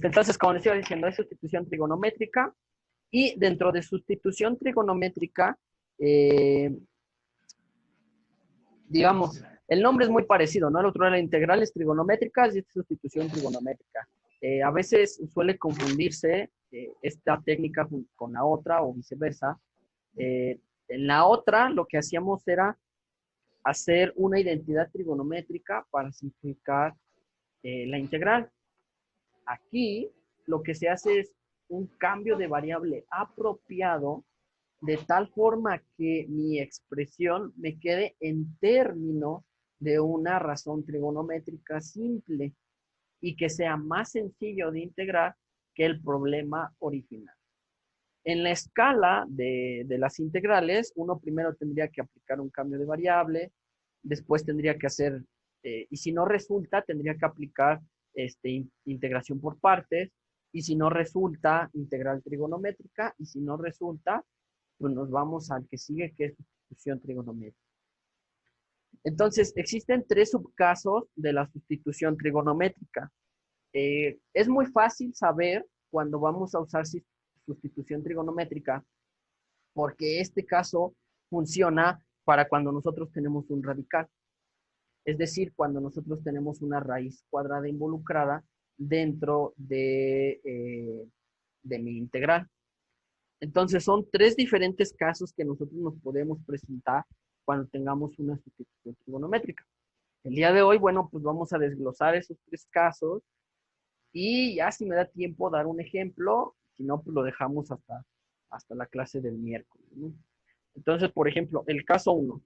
Entonces, como les iba diciendo, es sustitución trigonométrica. Y dentro de sustitución trigonométrica, digamos, el nombre es muy parecido, ¿no? El otro era integrales trigonométricas y esta es sustitución trigonométrica. A veces suele confundirse esta técnica con la otra o viceversa. En la otra, lo que hacíamos era hacer una identidad trigonométrica para simplificar la integral. Aquí, lo que se hace es un cambio de variable apropiado de tal forma que mi expresión me quede en términos de una razón trigonométrica simple y que sea más sencillo de integrar que el problema original. En la escala de las integrales, uno primero tendría que aplicar un cambio de variable, después tendría que hacer, y si no resulta, tendría que aplicar integración por partes, y si no resulta, integral trigonométrica, y si no resulta, pues nos vamos al que sigue, que es sustitución trigonométrica. Entonces, existen tres subcasos de la sustitución trigonométrica. Es muy fácil saber cuando vamos a usar sustitución trigonométrica, porque este caso funciona para cuando nosotros tenemos un radical. Es decir, cuando nosotros tenemos una raíz cuadrada involucrada dentro de mi integral. Entonces, son tres diferentes casos que nosotros nos podemos presentar cuando tengamos una sustitución trigonométrica. El día de hoy, bueno, pues vamos a desglosar esos tres casos y ya si me da tiempo dar un ejemplo, si no, pues lo dejamos hasta la clase del miércoles, ¿no? Entonces, por ejemplo, el caso 1.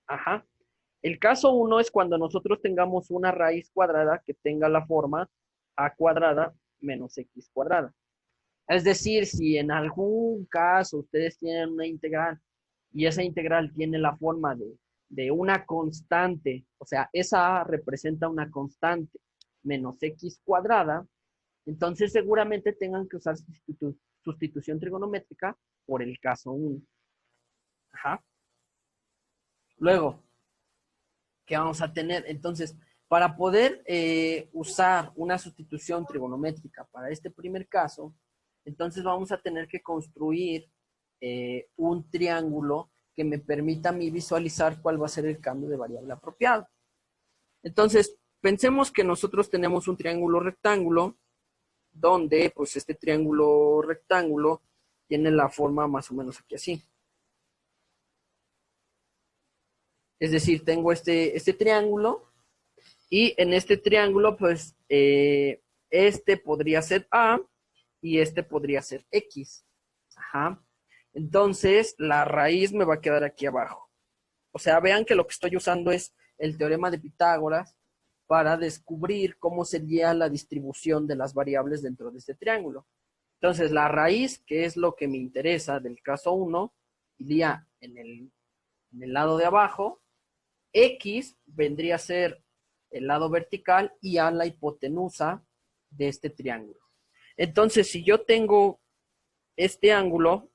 Ajá. El caso 1 es cuando nosotros tengamos una raíz cuadrada que tenga la forma a cuadrada menos x cuadrada. Es decir, si en algún caso ustedes tienen una integral y esa integral tiene la forma de una constante, o sea, esa A representa una constante menos x cuadrada, entonces seguramente tengan que usar sustitución trigonométrica por el caso 1. Ajá. Luego, ¿qué vamos a tener? Entonces, para poder usar una sustitución trigonométrica para este primer caso, entonces vamos a tener que construir un triángulo que me permita a mí visualizar cuál va a ser el cambio de variable apropiado. Entonces, pensemos que nosotros tenemos un triángulo rectángulo, donde pues este triángulo rectángulo tiene la forma más o menos aquí así. Es decir, tengo este triángulo y en este triángulo pues este podría ser A y este podría ser X. Ajá. Entonces la raíz me va a quedar aquí abajo. O sea, vean que lo que estoy usando es el teorema de Pitágoras para descubrir cómo sería la distribución de las variables dentro de este triángulo. Entonces la raíz, que es lo que me interesa del caso 1, iría en el lado de abajo. X vendría a ser el lado vertical y A la hipotenusa de este triángulo. Entonces, si yo tengo este ángulo,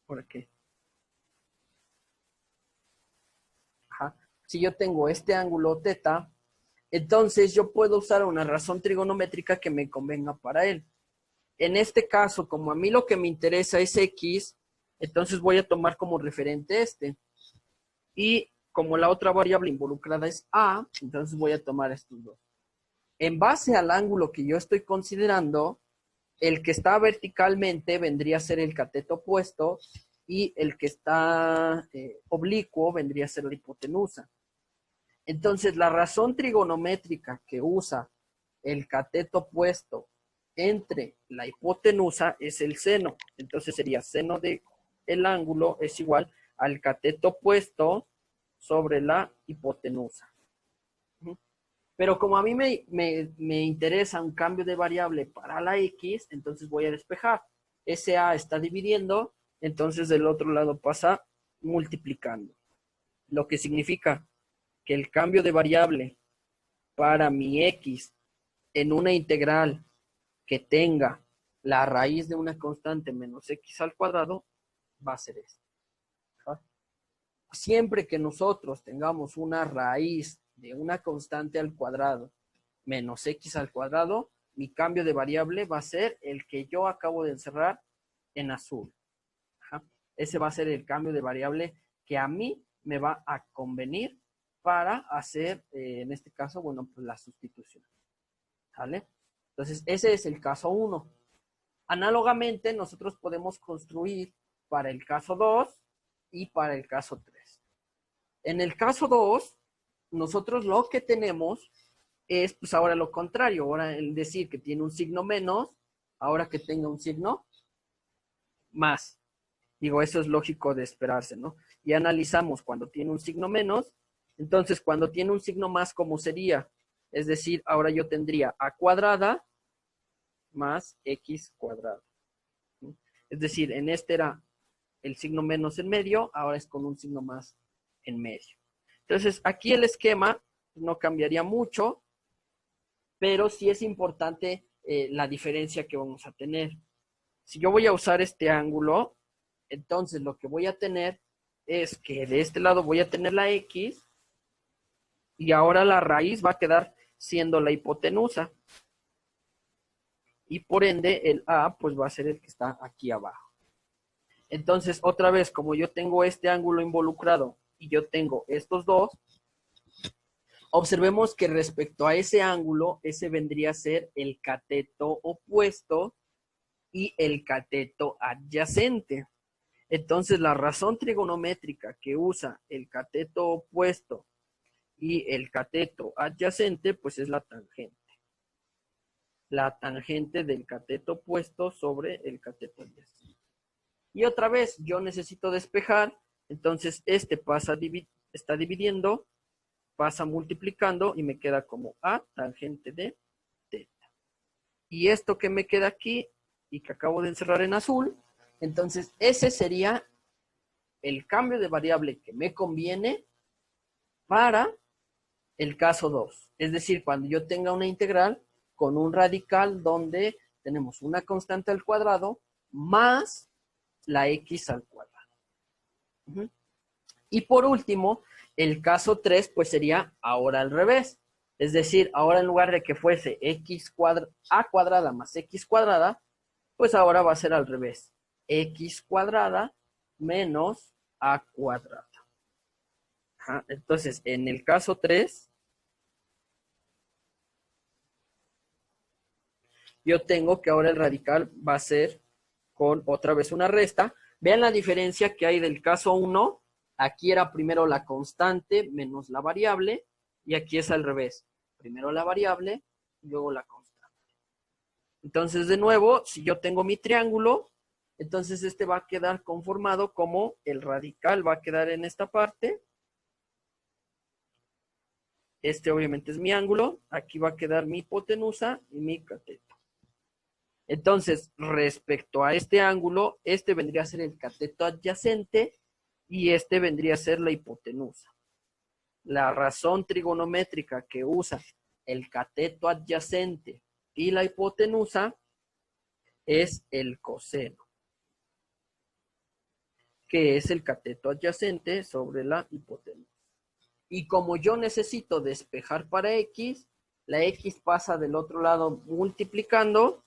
¿por qué? Ajá. Si yo tengo este ángulo θ, entonces yo puedo usar una razón trigonométrica que me convenga para él. En este caso, como a mí lo que me interesa es X, entonces voy a tomar como referente este. Y como la otra variable involucrada es A, entonces voy a tomar estos dos. En base al ángulo que yo estoy considerando, el que está verticalmente vendría a ser el cateto opuesto y el que está oblicuo vendría a ser la hipotenusa. Entonces, la razón trigonométrica que usa el cateto opuesto entre la hipotenusa es el seno. Entonces sería seno del ángulo es igual al cateto opuesto sobre la hipotenusa. Pero como a mí me interesa un cambio de variable para la X, entonces voy a despejar. Ese A está dividiendo, entonces del otro lado pasa multiplicando. Lo que significa que el cambio de variable para mi X en una integral que tenga la raíz de una constante menos X al cuadrado va a ser esto. Siempre que nosotros tengamos una raíz de una constante al cuadrado menos x al cuadrado, mi cambio de variable va a ser el que yo acabo de encerrar en azul. Ajá. Ese va a ser el cambio de variable que a mí me va a convenir para hacer, en este caso, bueno, pues la sustitución. ¿Vale? Entonces, ese es el caso 1. Análogamente, nosotros podemos construir para el caso 2 y para el caso 3. En el caso 2, nosotros lo que tenemos es, pues ahora lo contrario. Ahora el decir que tiene un signo menos, ahora que tenga un signo más. Digo, eso es lógico de esperarse, ¿no? Y analizamos cuando tiene un signo menos. Entonces, cuando tiene un signo más, ¿cómo sería? Es decir, ahora yo tendría a cuadrada más x cuadrado. Es decir, en este era el signo menos en medio, ahora es con un signo más en medio. Entonces, aquí el esquema no cambiaría mucho, pero sí es importante la diferencia que vamos a tener. Si yo voy a usar este ángulo, entonces lo que voy a tener es que de este lado voy a tener la x y ahora la raíz va a quedar siendo la hipotenusa. Y por ende el a pues va a ser el que está aquí abajo. Entonces, otra vez, como yo tengo este ángulo involucrado y yo tengo estos dos, observemos que respecto a ese ángulo, ese vendría a ser el cateto opuesto y el cateto adyacente. Entonces, la razón trigonométrica que usa el cateto opuesto y el cateto adyacente, pues es la tangente. La tangente del cateto opuesto sobre el cateto adyacente. Y otra vez, yo necesito despejar, entonces este está dividiendo, pasa multiplicando y me queda como A tangente de teta. Y esto que me queda aquí y que acabo de encerrar en azul, entonces ese sería el cambio de variable que me conviene para el caso 2. Es decir, cuando yo tenga una integral con un radical donde tenemos una constante al cuadrado más la x al cuadrado. Y por último, el caso 3 pues sería ahora al revés. Es decir, ahora en lugar de que fuese a cuadrada más x cuadrada, pues ahora va a ser al revés. X cuadrada menos a cuadrada. Ajá. Entonces, en el caso 3, yo tengo que ahora el radical va a ser con otra vez una resta. Vean la diferencia que hay del caso 1. Aquí era primero la constante menos la variable. Y aquí es al revés. Primero la variable y luego la constante. Entonces, de nuevo, si yo tengo mi triángulo, entonces este va a quedar conformado como el radical va a quedar en esta parte. Este obviamente es mi ángulo. Aquí va a quedar mi hipotenusa y mi cateto. Entonces, respecto a este ángulo, este vendría a ser el cateto adyacente y este vendría a ser la hipotenusa. La razón trigonométrica que usa el cateto adyacente y la hipotenusa es el coseno, que es el cateto adyacente sobre la hipotenusa. Y como yo necesito despejar para x, la x pasa del otro lado multiplicando.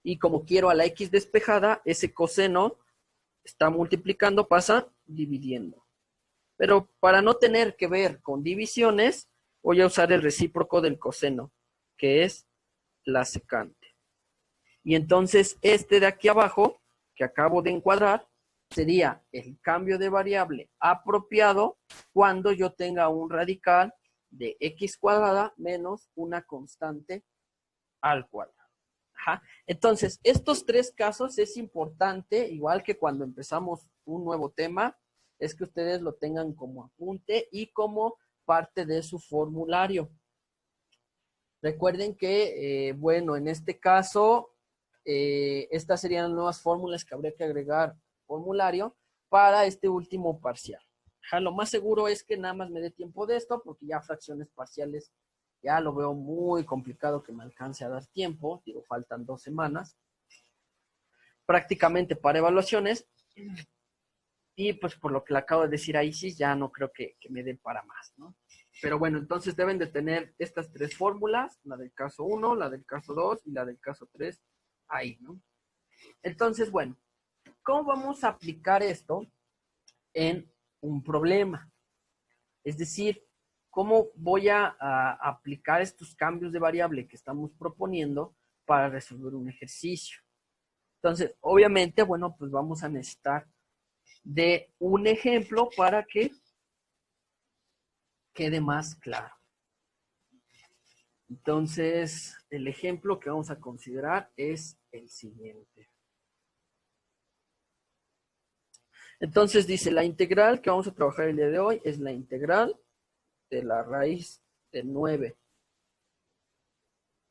Y como quiero a la x despejada, ese coseno está multiplicando, pasa dividiendo. Pero para no tener que ver con divisiones, voy a usar el recíproco del coseno, que es la secante. Y entonces este de aquí abajo, que acabo de encuadrar, sería el cambio de variable apropiado cuando yo tenga un radical de x cuadrada menos una constante al cuadrado. Ajá. Entonces, estos tres casos es importante, igual que cuando empezamos un nuevo tema, es que ustedes lo tengan como apunte y como parte de su formulario. Recuerden que, bueno, en este caso, estas serían nuevas fórmulas que habría que agregar al formulario para este último parcial. Ajá. Lo más seguro es que nada más me dé tiempo de esto, porque ya fracciones parciales ya lo veo muy complicado que me alcance a dar tiempo. Digo, faltan 2 semanas. Prácticamente para evaluaciones. Y pues por lo que le acabo de decir ahí, sí, ya no creo que me den para más, ¿no? Pero bueno, entonces deben de tener estas tres fórmulas, la del caso 1, la del caso 2 y la del caso 3 ahí, ¿no? Entonces, bueno, ¿cómo vamos a aplicar esto en un problema? Es decir, ¿cómo voy a aplicar estos cambios de variable que estamos proponiendo para resolver un ejercicio? Entonces, obviamente, bueno, pues vamos a necesitar de un ejemplo para que quede más claro. Entonces, el ejemplo que vamos a considerar es el siguiente. Entonces dice, la integral que vamos a trabajar el día de hoy es la integral de la raíz de 9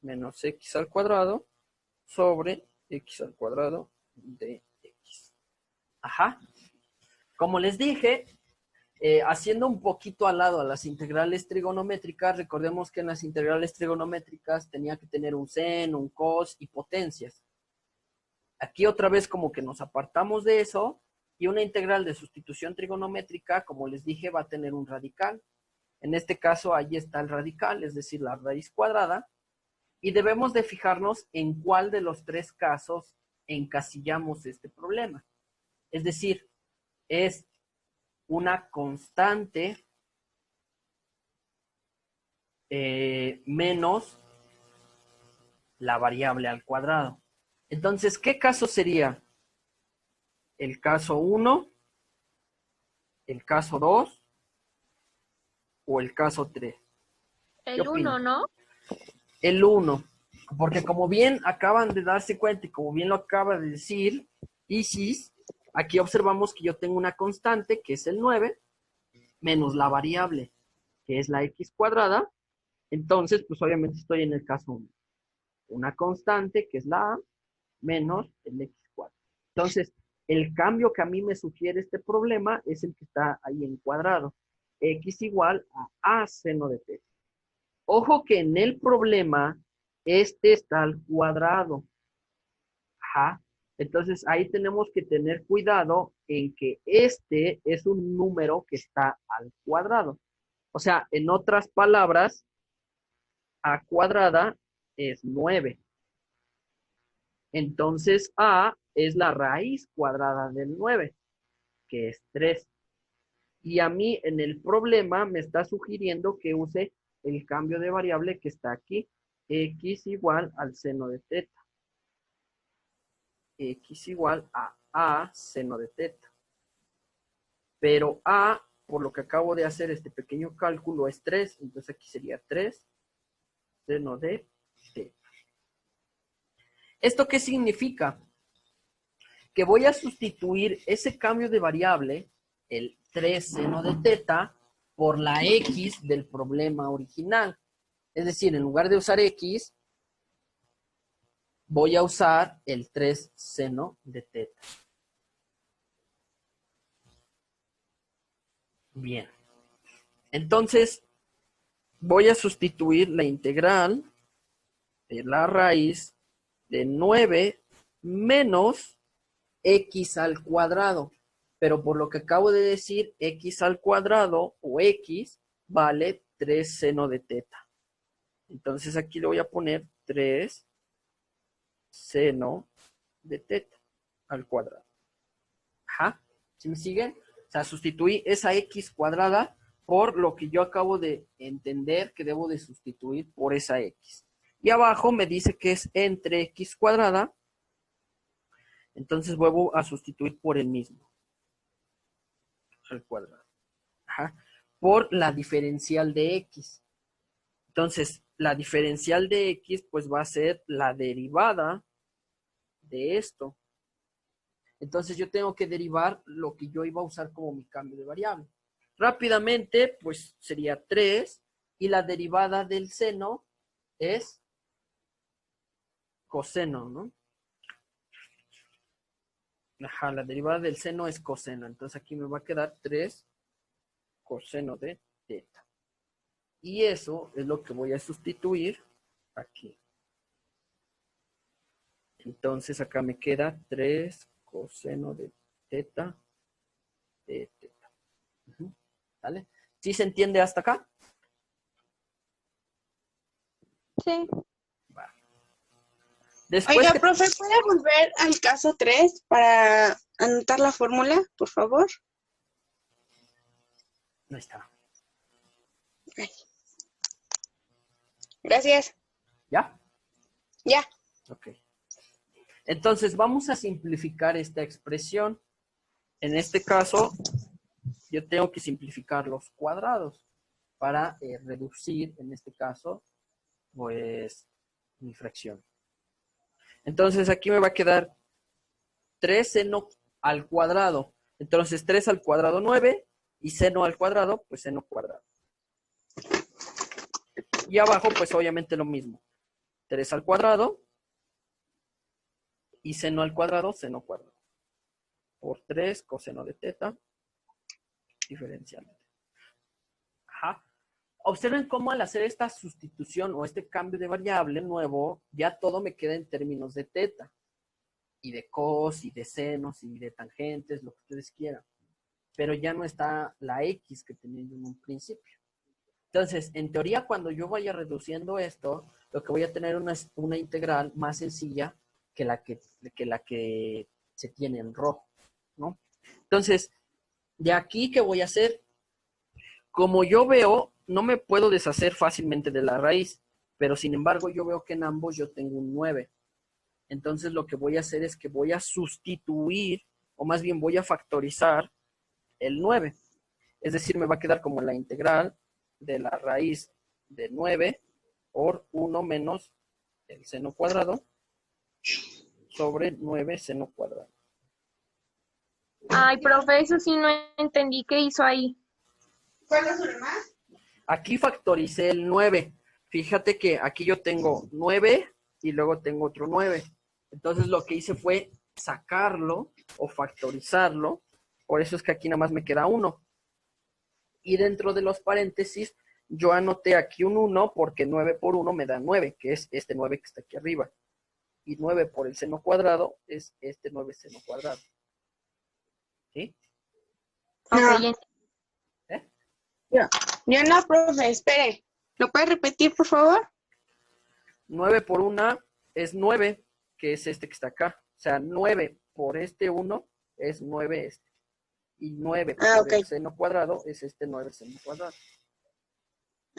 menos x al cuadrado sobre x al cuadrado de x. Ajá. Como les dije, haciendo un poquito al lado a las integrales trigonométricas, recordemos que en las integrales trigonométricas tenía que tener un seno, un cos y potencias. Aquí otra vez como que nos apartamos de eso y una integral de sustitución trigonométrica, como les dije, va a tener un radical. En este caso, ahí está el radical, es decir, la raíz cuadrada, y debemos de fijarnos en cuál de los tres casos encasillamos este problema. Es decir, es una constante menos la variable al cuadrado. Entonces, ¿qué caso sería? ¿El caso 1, el caso 2 o el caso 3? ¿Qué El opinan? 1, ¿no? El 1, porque como bien acaban de darse cuenta y como bien lo acaba de decir Isis, aquí observamos que yo tengo una constante que es el 9 menos la variable que es la x cuadrada. Entonces, pues obviamente estoy en el caso 1. Una constante que es la a menos el x cuadrado. Entonces, el cambio que a mí me sugiere este problema es el que está ahí en cuadrado. X igual a seno de t. Ojo que en el problema, este está al cuadrado. Ajá. Entonces, ahí tenemos que tener cuidado en que este es un número que está al cuadrado. O sea, en otras palabras, a cuadrada es 9. Entonces, a es la raíz cuadrada del 9, que es 3. Y a mí en el problema me está sugiriendo que use el cambio de variable que está aquí, x igual al seno de teta. X igual a seno de teta. Pero a, por lo que acabo de hacer este pequeño cálculo, es 3. Entonces aquí sería 3 seno de teta. ¿Esto qué significa? Que voy a sustituir ese cambio de variable, el 3 seno de teta, por la x del problema original. Es decir, en lugar de usar x, voy a usar el 3 seno de teta. Bien. Entonces, voy a sustituir la integral de la raíz de 9 menos x al cuadrado. Pero por lo que acabo de decir, x al cuadrado o x vale 3 seno de teta. Entonces aquí le voy a poner 3 seno de teta al cuadrado. Ajá. ¿Sí me siguen? O sea, sustituí esa x cuadrada por lo que yo acabo de entender que debo de sustituir por esa x. Y abajo me dice que es entre x cuadrada. Entonces vuelvo a sustituir por el mismo. Al cuadrado. Ajá. Por la diferencial de x. Entonces, la diferencial de x pues va a ser la derivada de esto. Entonces yo tengo que derivar lo que yo iba a usar como mi cambio de variable. Rápidamente, pues sería 3 y la derivada del seno es coseno, ¿no? Ajá, la derivada del seno es coseno. Entonces aquí me va a quedar 3 coseno de teta. Y eso es lo que voy a sustituir aquí. Entonces acá me queda 3 coseno de teta de teta. ¿Vale? ¿Sí se entiende hasta acá? Sí. Va. Después Oiga, que... profe, ¿puede volver al caso 3 para anotar la fórmula, por favor? No está. Ay. Gracias. ¿Ya? Ya. Ok. Entonces, vamos a simplificar esta expresión. En este caso, yo tengo que simplificar los cuadrados para reducir, en este caso, pues, mi fracción. Entonces, aquí me va a quedar 3 seno al cuadrado. Entonces, 3 al cuadrado, 9, y seno al cuadrado, pues seno cuadrado. Y abajo, pues obviamente lo mismo. 3 al cuadrado, y seno al cuadrado, seno cuadrado. Por 3 coseno de teta, diferencial. Ajá. Observen cómo al hacer esta sustitución o este cambio de variable nuevo, ya todo me queda en términos de teta. Y de cos, y de senos, y de tangentes, lo que ustedes quieran. Pero ya no está la x que tenía yo en un principio. Entonces, en teoría, cuando yo vaya reduciendo esto, lo que voy a tener es una integral más sencilla que la que se tiene en rojo, ¿no? Entonces, de aquí, ¿qué voy a hacer? Como yo veo, no me puedo deshacer fácilmente de la raíz, pero sin embargo, yo veo que en ambos yo tengo un 9. Entonces, lo que voy a hacer es que voy a sustituir, o más bien voy a factorizar el 9. Es decir, me va a quedar como la integral de la raíz de 9 por 1 menos el seno cuadrado sobre 9 seno cuadrado. Ay, profe, eso sí no entendí qué hizo ahí. ¿Cuántas son más? Aquí factoricé el 9. Fíjate que aquí yo tengo 9 y luego tengo otro 9. Entonces lo que hice fue sacarlo o factorizarlo. Por eso es que aquí nada más me queda 1. Y dentro de los paréntesis yo anoté aquí un 1 porque 9 por 1 me da 9, que es este 9 que está aquí arriba. Y 9 por el seno cuadrado es este 9 seno cuadrado. ¿Sí? Ok, No. ¿Eh? Yo no, profe, espere. ¿Lo puede repetir, por favor? 9 por 1 es 9, que es este que está acá. O sea, 9 por este 1 es 9 este. Y 9 por Ok. el seno cuadrado es este 9 seno cuadrado.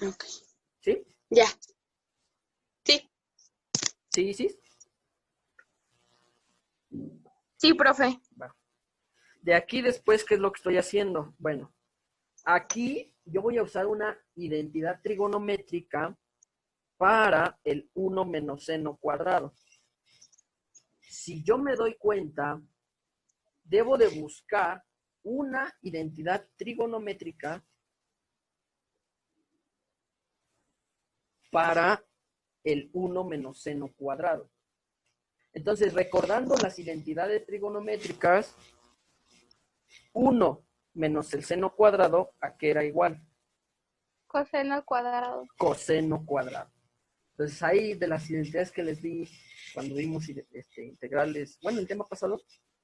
Ok. ¿Sí? Ya. Sí. ¿Sí, sí? sí, profe. Va. De aquí después, ¿qué es lo que estoy haciendo? Bueno, aquí yo voy a usar una identidad trigonométrica para el 1 menos seno cuadrado. Si yo me doy cuenta, debo de buscar una identidad trigonométrica para el 1 menos seno cuadrado. Entonces, recordando las identidades trigonométricas, 1 menos el seno cuadrado, ¿a qué era igual? Coseno al cuadrado. Coseno cuadrado. Entonces, ahí de las identidades que les di cuando vimos integrales, bueno, el tema pasado,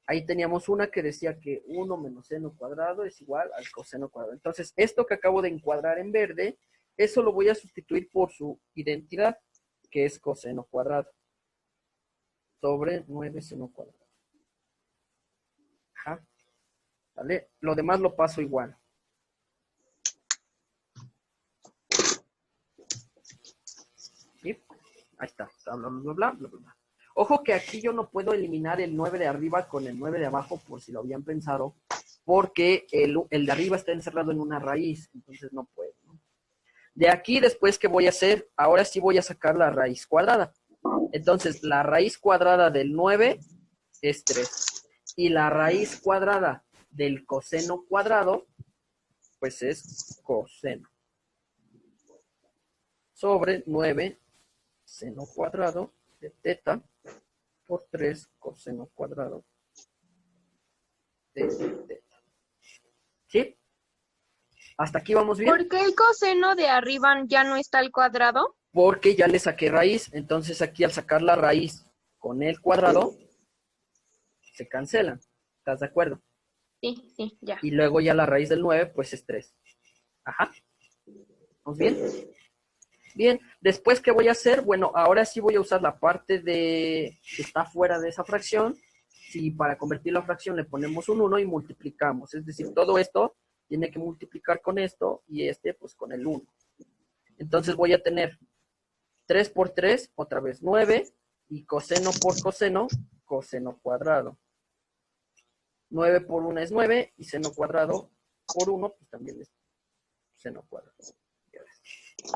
ahí teníamos una que decía que 1 menos seno cuadrado es igual al coseno cuadrado. Entonces, esto que acabo de encuadrar en verde, eso lo voy a sustituir por su identidad, que es coseno cuadrado, sobre 9 seno cuadrado. Ajá. ¿Vale? Lo demás lo paso igual. ¿Sí? Ahí está. Bla, bla, bla, bla, bla. Ojo que aquí yo no puedo eliminar el 9 de arriba con el 9 de abajo, por si lo habían pensado, porque el de arriba está encerrado en una raíz, entonces no puedo, ¿no? De aquí, después, ¿qué voy a hacer? Ahora sí voy a sacar la raíz cuadrada. Entonces, la raíz cuadrada del 9 es 3. Y la raíz cuadrada del coseno cuadrado, pues es coseno. Sobre 9 seno cuadrado de teta por 3 coseno cuadrado de teta. ¿Sí? ¿Hasta aquí vamos bien? ¿Por qué el coseno de arriba ya no está al cuadrado? Porque ya le saqué raíz. Entonces aquí al sacar la raíz con el cuadrado, se cancelan. ¿Estás de acuerdo? sí, ya. Y luego ya la raíz del 9, pues es 3. Ajá. ¿Vamos bien? Bien, después, ¿qué voy a hacer? Bueno, ahora sí voy a usar la parte de que está fuera de esa fracción. Si para convertir la fracción le ponemos un 1 y multiplicamos. Es decir, todo esto tiene que multiplicar con esto y este pues con el 1. Entonces voy a tener 3 por 3, otra vez 9, y coseno por coseno, coseno cuadrado. 9 por 1 es 9, y seno cuadrado por 1, pues también es seno cuadrado.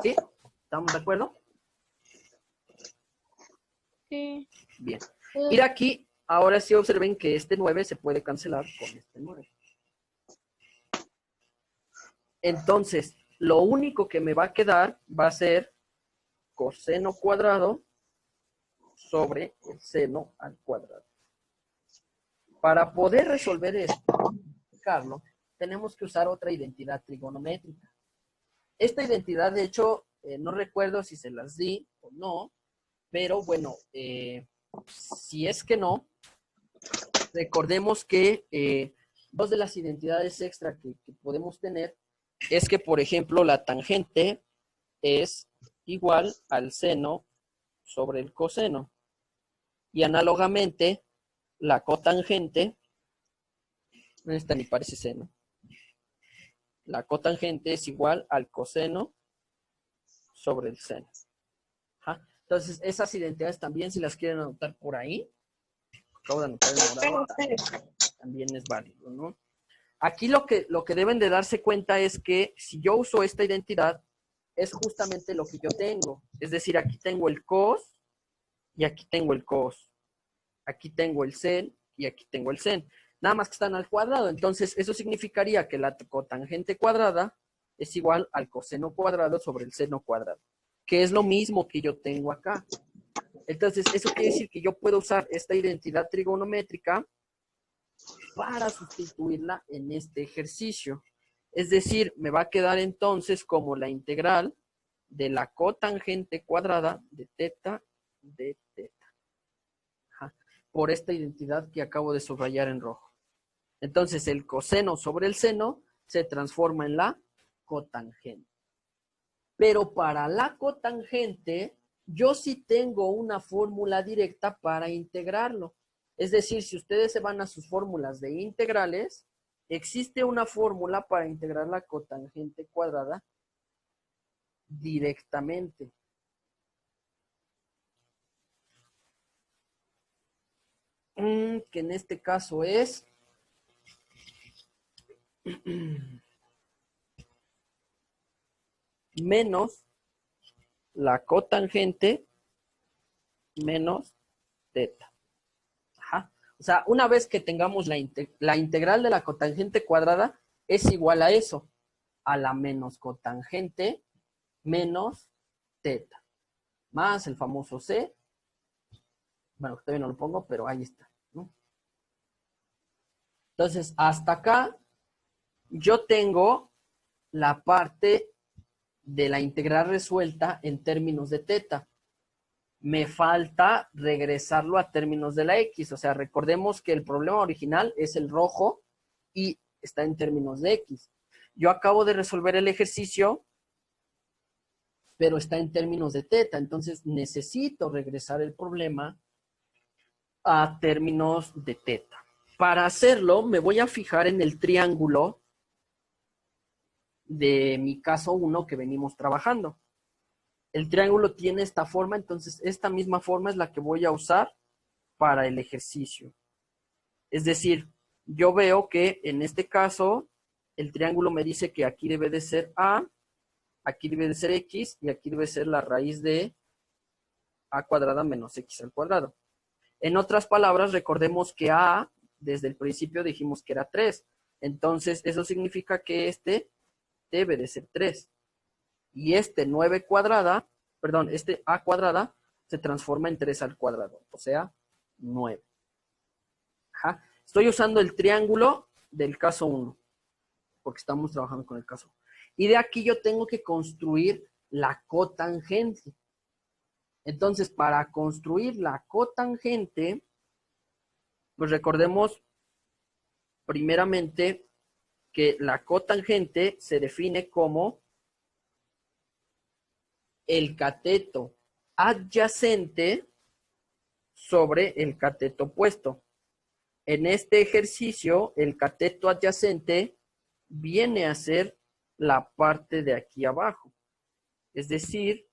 ¿Sí? ¿Estamos de acuerdo? Sí. Bien. Y de aquí, ahora sí observen que este 9 se puede cancelar con este 9. Entonces, lo único que me va a quedar va a ser coseno cuadrado sobre el seno al cuadrado. Para poder resolver esto, Carlos, tenemos que usar otra identidad trigonométrica. Esta identidad, de hecho, no recuerdo si se las di o no, pero bueno, si es que no, recordemos que dos de las identidades extra que podemos tener es que, por ejemplo, la tangente es igual al seno sobre el coseno. Y análogamente, la cotangente, esta ni parece seno, la cotangente es igual al coseno sobre el seno. Ajá. Entonces, esas identidades también, si las quieren anotar por ahí, acabo de anotar en morado, también es válido, ¿no? Aquí lo que deben de darse cuenta es que si yo uso esta identidad, es justamente lo que yo tengo. Es decir, aquí tengo el cos y aquí tengo el cos. Aquí tengo el sen y aquí tengo el sen. Nada más que están al cuadrado. Entonces, eso significaría que la cotangente cuadrada es igual al coseno cuadrado sobre el seno cuadrado, que es lo mismo que yo tengo acá. Entonces, eso quiere decir que yo puedo usar esta identidad trigonométrica para sustituirla en este ejercicio. Es decir, me va a quedar entonces como la integral de la cotangente cuadrada de teta de teta. Ajá. Por esta identidad que acabo de subrayar en rojo. Entonces, el coseno sobre el seno se transforma en la cotangente. Pero para la cotangente, yo sí tengo una fórmula directa para integrarlo. Es decir, si ustedes se van a sus fórmulas de integrales, existe una fórmula para integrar la cotangente cuadrada directamente. Que en este caso es menos la cotangente menos teta. Ajá. O sea, una vez que tengamos la integral de la cotangente cuadrada es igual a eso, a la menos cotangente menos teta, más el famoso c. Bueno, todavía no lo pongo, pero ahí está, ¿no? Entonces, hasta acá yo tengo la parte de la integral resuelta en términos de teta. Me falta regresarlo a términos de la x. O sea, recordemos que el problema original es el rojo y está en términos de x. Yo acabo de resolver el ejercicio, pero está en términos de teta. Entonces, necesito regresar el problema a términos de teta. Para hacerlo, me voy a fijar en el triángulo de mi caso 1 que venimos trabajando. El triángulo tiene esta forma, entonces esta misma forma es la que voy a usar para el ejercicio. Es decir, yo veo que en este caso el triángulo me dice que aquí debe de ser A, aquí debe de ser X y aquí debe ser la raíz de A cuadrada menos X al cuadrado. En otras palabras, recordemos que A, desde el principio dijimos que era 3. Entonces, eso significa que este debe de ser 3. Y este 9 cuadrada, perdón, este A cuadrada se transforma en 3 al cuadrado, o sea, 9. Ajá. Estoy usando el triángulo del caso 1, porque estamos trabajando con el caso 1. Y de aquí yo tengo que construir la cotangente. Entonces, para construir la cotangente, pues recordemos primeramente que la cotangente se define como el cateto adyacente sobre el cateto opuesto. En este ejercicio, el cateto adyacente viene a ser la parte de aquí abajo, es decir,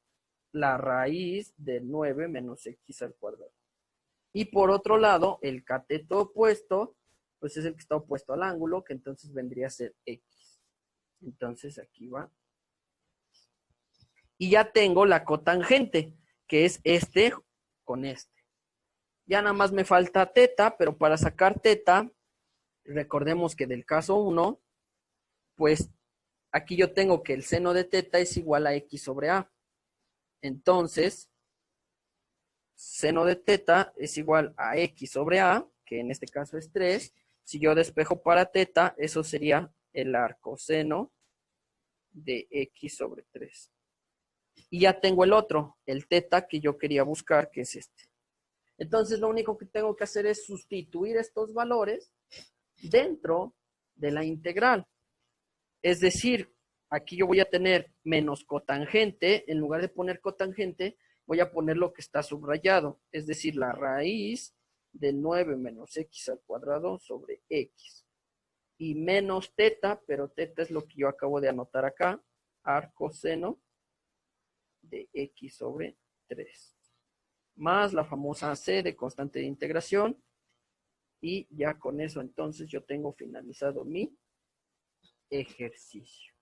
la raíz de 9 menos x al cuadrado. Y por otro lado, el cateto opuesto, pues es el que está opuesto al ángulo, que entonces vendría a ser x. Entonces aquí va. Y ya tengo la cotangente, que es este con este. Ya nada más me falta teta, pero para sacar teta, recordemos que del caso 1, pues aquí yo tengo que el seno de teta es igual a x sobre a. Entonces, seno de teta es igual a x sobre a, que en este caso es 3. Si yo despejo para teta, eso sería el arcoseno de x sobre 3. Y ya tengo el otro, el teta que yo quería buscar, que es este. Entonces, lo único que tengo que hacer es sustituir estos valores dentro de la integral. Es decir, aquí yo voy a tener menos cotangente, en lugar de poner cotangente, voy a poner lo que está subrayado, es decir, la raíz de 9 menos x al cuadrado sobre x. Y menos teta, pero teta es lo que yo acabo de anotar acá, arcoseno de x sobre 3. Más la famosa c de constante de integración. Y ya con eso entonces yo tengo finalizado mi ejercicio.